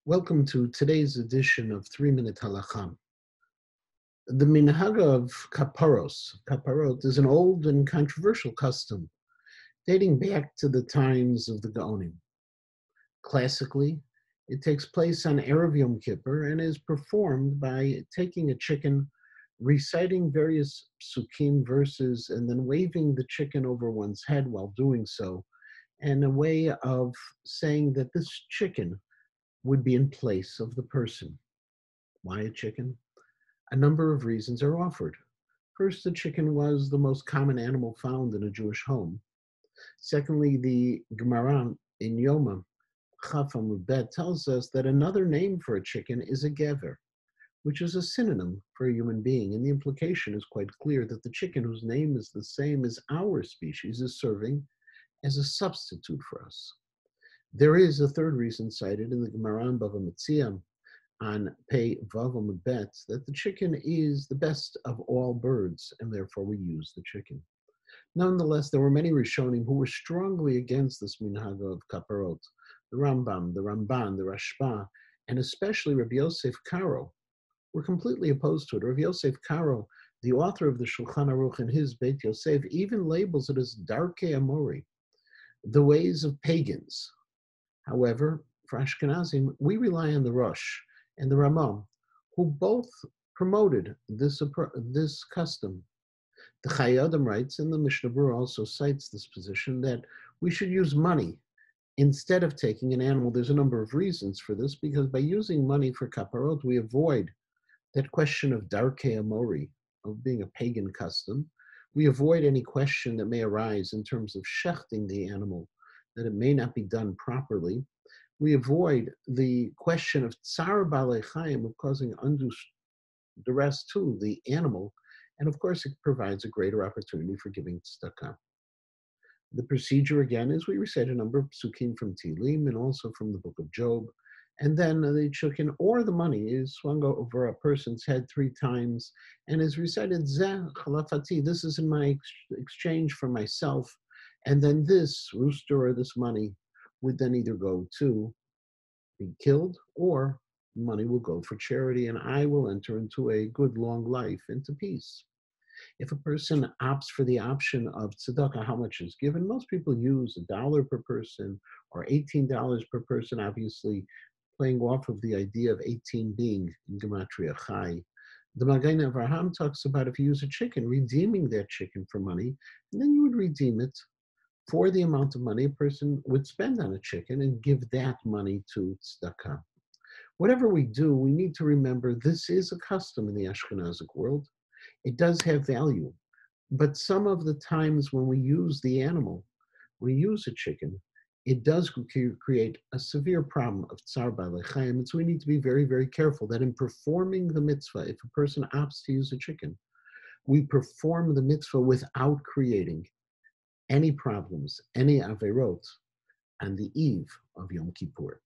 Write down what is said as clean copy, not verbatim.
Welcome to today's edition of 3 Minute Halacha. The minhag of Kapparot is an old and controversial custom dating back to the times of the Gaonim. Classically, it takes place on Erev Yom Kippur and is performed by taking a chicken, reciting various psukim verses, and then waving the chicken over one's head while doing so, and a way of saying that this chicken would be in place of the person. Why a chicken? A number of reasons are offered. First, the chicken was the most common animal found in a Jewish home. Secondly, the Gemara in Yoma, Chaf Amud Bet, tells us that another name for a chicken is a gever, which is a synonym for a human being, and the implication is quite clear that the chicken, whose name is the same as our species, is serving as a substitute for us. There is a third reason cited in the Gemara in Bava Metzia on Pei Vav Amud Bet that the chicken is the best of all birds, and therefore we use the chicken. Nonetheless, there were many Rishonim who were strongly against this minhag of Kapparot. The Rambam, the Ramban, the Rashba, and especially Rabbi Yosef Karo were completely opposed to it. Rabbi Yosef Karo, the author of the Shulchan Aruch in his Beit Yosef, even labels it as Darkei Amori, the ways of pagans. However, for Ashkenazim, we rely on the Rosh and the Ramah, who both promoted this custom. The Chayei Adam writes, and the Mishnah Berurah also cites this position, that we should use money instead of taking an animal. There's a number of reasons for this, because by using money for Kapparot, we avoid that question of Darkei Amori, of being a pagan custom. We avoid any question that may arise in terms of shechting the animal, that it may not be done properly. We avoid the question of tsar balei chayim, of causing undue duress to the animal, and of course it provides a greater opportunity for giving tzedakah. The procedure again is we recite a number of psukim from Tehillim and also from the book of Job, and then the chicken or the money is swung over a person's head 3 times and is recited Zeh chalafati. This is in my exchange for myself, and then this rooster or this money would then either go to be killed or money will go for charity, and I will enter into a good long life, into peace. If a person opts for the option of tzedakah, how much is given? Most people use $1 per person or $18 per person, obviously playing off of the idea of 18 being in Gematria Chai. The Magen Avraham talks about if you use a chicken, redeeming that chicken for money, and then you would redeem it for the amount of money a person would spend on a chicken and give that money to tzedakah. Whatever we do, we need to remember this is a custom in the Ashkenazic world. It does have value, but some of the times when we use the animal, we use a chicken, it does create a severe problem of tsar balei chayim, and so we need to be very, very careful that in performing the mitzvah, if a person opts to use a chicken, we perform the mitzvah without creating any problems, any averot, on the eve of Yom Kippur.